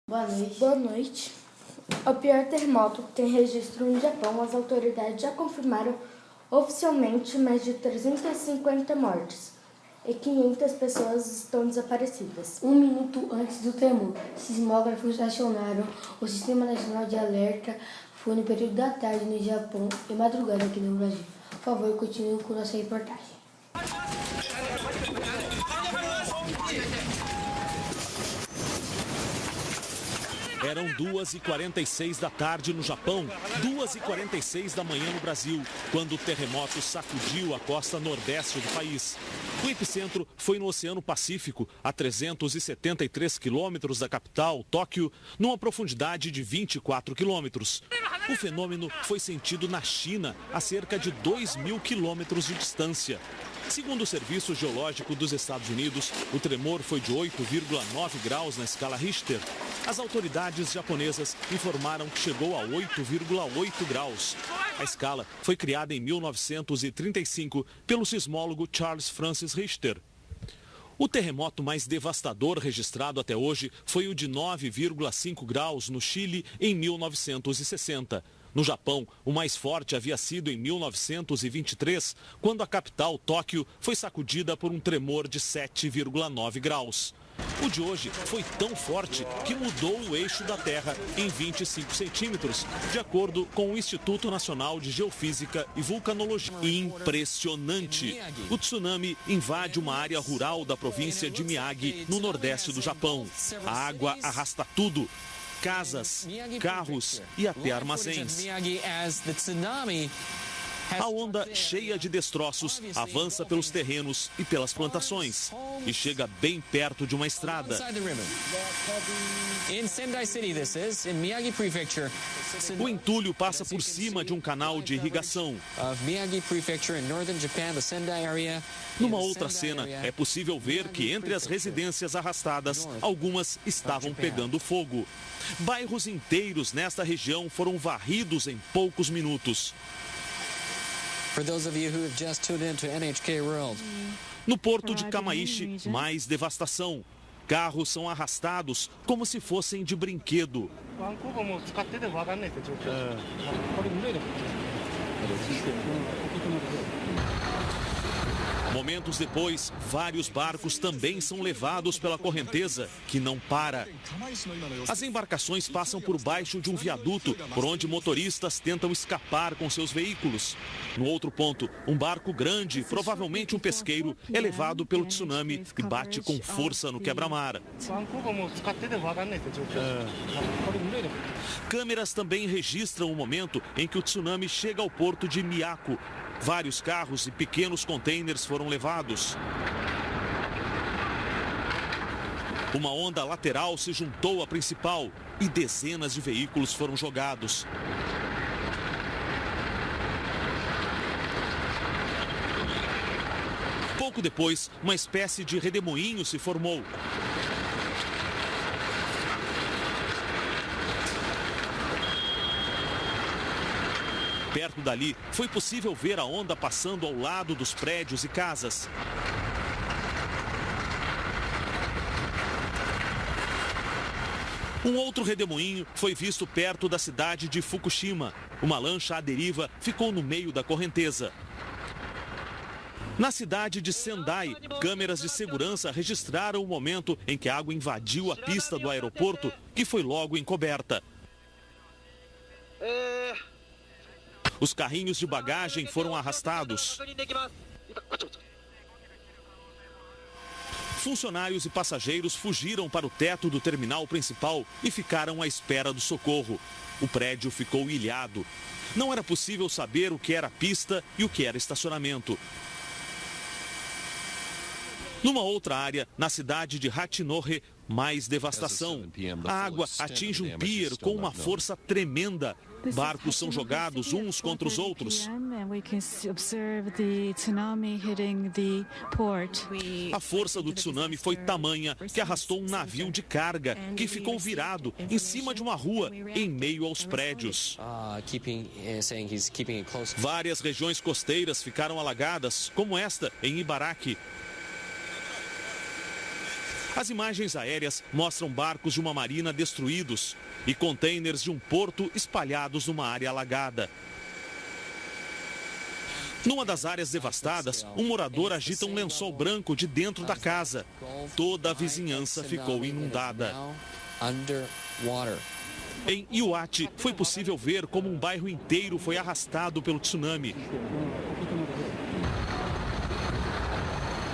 Boa noite. Boa noite. O pior terremoto que tem registro no Japão, as autoridades já confirmaram oficialmente mais de 350 mortes e 500 pessoas estão desaparecidas. Um minuto antes do tremor, sismógrafos acionaram o Sistema Nacional de Alerta. Foi no período da tarde no Japão e madrugada aqui no Brasil. Por favor, continue com nossa reportagem. Eram 2h46 da tarde no Japão, 2h46 da manhã no Brasil, quando o terremoto sacudiu a costa nordeste do país. O epicentro foi no Oceano Pacífico, a 373 quilômetros da capital, Tóquio, numa profundidade de 24 quilômetros. O fenômeno foi sentido na China, a cerca de 2.000 quilômetros de distância. Segundo o Serviço Geológico dos Estados Unidos, o tremor foi de 8,9 graus na escala Richter. As autoridades japonesas informaram que chegou a 8,8 graus. A escala foi criada em 1935 pelo sismólogo Charles Francis Richter. O terremoto mais devastador registrado até hoje foi o de 9,5 graus no Chile em 1960. No Japão, o mais forte havia sido em 1923, quando a capital, Tóquio, foi sacudida por um tremor de 7,9 graus. O de hoje foi tão forte que mudou o eixo da Terra em 25 centímetros, de acordo com o Instituto Nacional de Geofísica e Vulcanologia. Impressionante! O tsunami invade uma área rural da província de Miyagi, no nordeste do Japão. A água arrasta tudo. Casas, carros e até armazéns. A onda, cheia de destroços, avança pelos terrenos e pelas plantações e chega bem perto de uma estrada. O entulho passa por cima de um canal de irrigação. Numa outra cena, é possível ver que entre as residências arrastadas, algumas estavam pegando fogo. Bairros inteiros nesta região foram varridos em poucos minutos. No porto de Kamaishi, mais devastação. Carros são arrastados como se fossem de brinquedo. Momentos depois, vários barcos também são levados pela correnteza, que não para. As embarcações passam por baixo de um viaduto, por onde motoristas tentam escapar com seus veículos. No outro ponto, um barco grande, provavelmente um pesqueiro, é levado pelo tsunami e bate com força no quebra-mar. Câmeras também registram o momento em que o tsunami chega ao porto de Miyako. Vários carros e pequenos contêineres foram levados. Uma onda lateral se juntou à principal e dezenas de veículos foram jogados. Pouco depois, uma espécie de redemoinho se formou. Perto dali, foi possível ver a onda passando ao lado dos prédios e casas. Um outro redemoinho foi visto perto da cidade de Fukushima. Uma lancha à deriva ficou no meio da correnteza. Na cidade de Sendai, câmeras de segurança registraram o momento em que a água invadiu a pista do aeroporto, que foi logo encoberta. Os carrinhos de bagagem foram arrastados. Funcionários e passageiros fugiram para o teto do terminal principal e ficaram à espera do socorro. O prédio ficou ilhado. Não era possível saber o que era pista e o que era estacionamento. Numa outra área, na cidade de Hachinohe, mais devastação. A água atinge um pier com uma força tremenda. Barcos são jogados uns contra os outros. A força do tsunami foi tamanha que arrastou um navio de carga que ficou virado em cima de uma rua em meio aos prédios. Várias regiões costeiras ficaram alagadas, como esta em Ibaraki. As imagens aéreas mostram barcos de uma marina destruídos e contêineres de um porto espalhados numa área alagada. Numa das áreas devastadas, um morador agita um lençol branco de dentro da casa. Toda a vizinhança ficou inundada. Em Iwate, foi possível ver como um bairro inteiro foi arrastado pelo tsunami.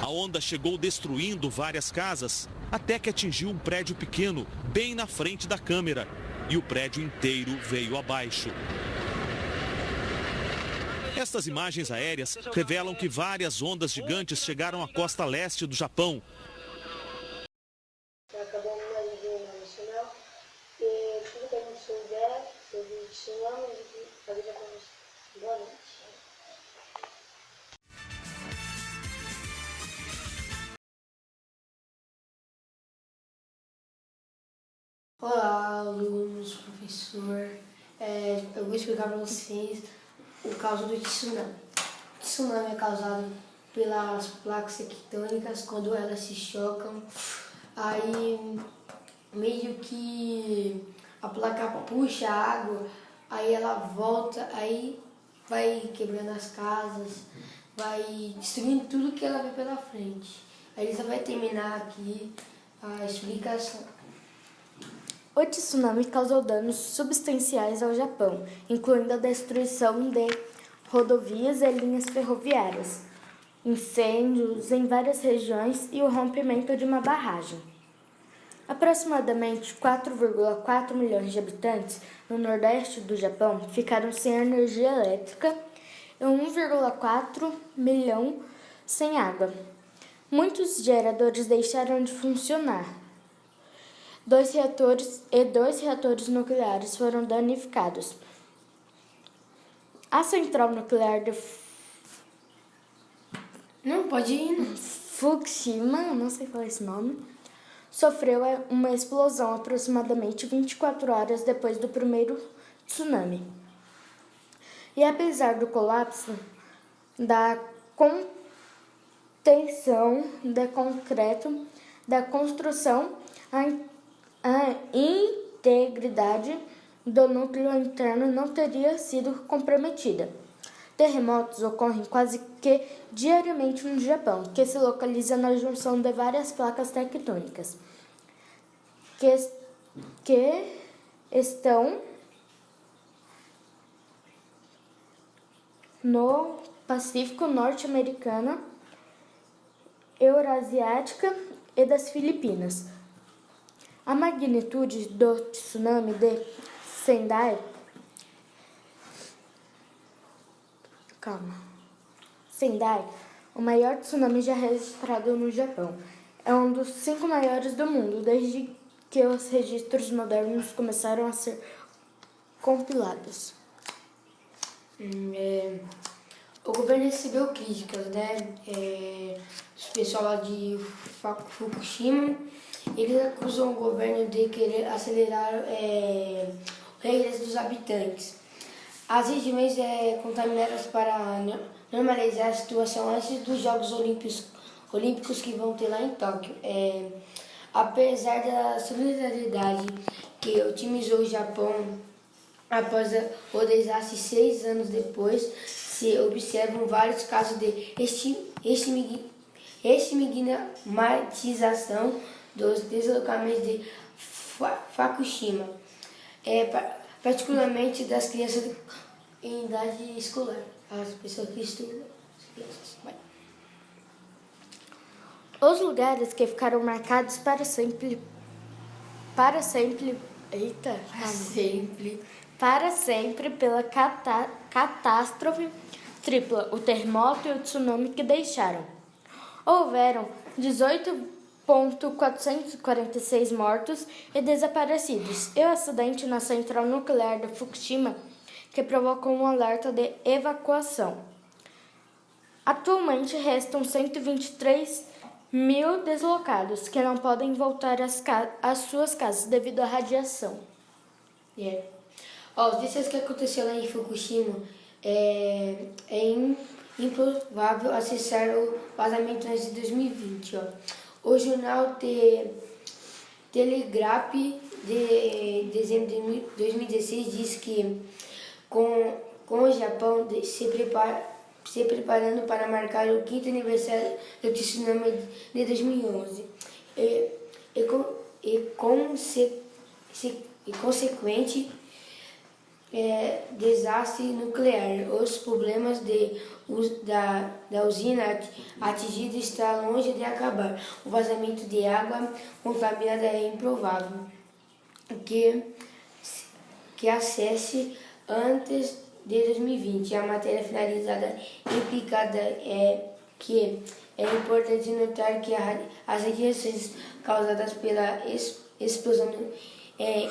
A onda chegou destruindo várias casas, até que atingiu um prédio pequeno, bem na frente da câmera. E o prédio inteiro veio abaixo. Estas imagens aéreas revelam que várias ondas gigantes chegaram à costa leste do Japão. Acabou mais de Jornal Nacional e tudo que a gente souber sobre tsunami e avisa para vocês. Boa noite. Olá, alunos, professor. Eu vou explicar para vocês o causa do tsunami. O tsunami é causado pelas placas tectônicas quando elas se chocam. Aí meio que a placa puxa a água, aí ela volta, aí vai quebrando as casas, vai destruindo tudo que ela vê pela frente. Aí só vai terminar aqui a explicação. O tsunami causou danos substanciais ao Japão, incluindo a destruição de rodovias e linhas ferroviárias, incêndios em várias regiões e o rompimento de uma barragem. Aproximadamente 4,4 milhões de habitantes no nordeste do Japão ficaram sem energia elétrica e 1,4 milhão sem água. Muitos geradores deixaram de funcionar. Dois reatores nucleares foram danificados. A central nuclear de Fukushima, não sei falar esse nome, sofreu uma explosão aproximadamente 24 horas depois do primeiro tsunami. E apesar do colapso da contenção de concreto da construção, a integridade do núcleo interno não teria sido comprometida. Terremotos ocorrem quase que diariamente no Japão, que se localiza na junção de várias placas tectônicas que estão no Pacífico norte-americano, Eurasiática e das Filipinas. A magnitude do tsunami de Sendai o maior tsunami já registrado no Japão. É um dos 5 maiores do mundo, desde que os registros modernos começaram a ser compilados. O governo recebeu críticas, né? O pessoal lá de Fukushima, eles acusam o governo de querer acelerar o regresso dos habitantes. As regiões contaminadas para normalizar a situação antes dos Jogos Olímpicos que vão ter lá em Tóquio. Apesar da solidariedade que otimizou o Japão após o desastre 6 anos depois, se observam vários casos de estigmatização dos deslocamentos de Fukushima, particularmente das crianças em idade escolar, as pessoas que estudam, as crianças. Os lugares que ficaram marcados para sempre pela catástrofe tripla, o terremoto e o tsunami que deixaram. Houveram 18.446 mortos e desaparecidos e o acidente na central nuclear de Fukushima, que provocou um alerta de evacuação. Atualmente restam 123 mil deslocados que não podem voltar às suas casas devido à radiação. Os desastres que aconteceu lá em Fukushima improvável acessar o vazamento antes de 2020. O jornal Telegraph de dezembro de 2016 diz que com o Japão se preparando para marcar o 5º aniversário do tsunami de 2011 e consequente desastre nuclear. Os problemas da usina atingida estão longe de acabar. O vazamento de água contaminada é improvável que acesse antes de 2020. A matéria finalizada implicada é que é importante notar que as radiações causadas pela explosão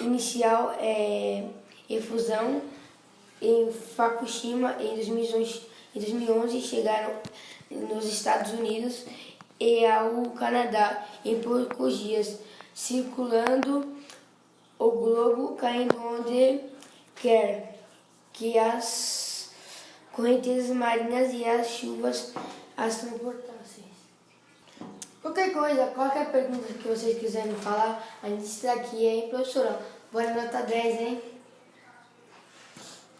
inicial efusão em Fukushima em 2011 chegaram nos Estados Unidos e ao Canadá em poucos dias, circulando o globo, caindo onde quer que as correntezas marinhas e as chuvas as transportassem. Qualquer pergunta que vocês quiserem falar, a gente está aqui, hein, professora? Bora nota 10, hein?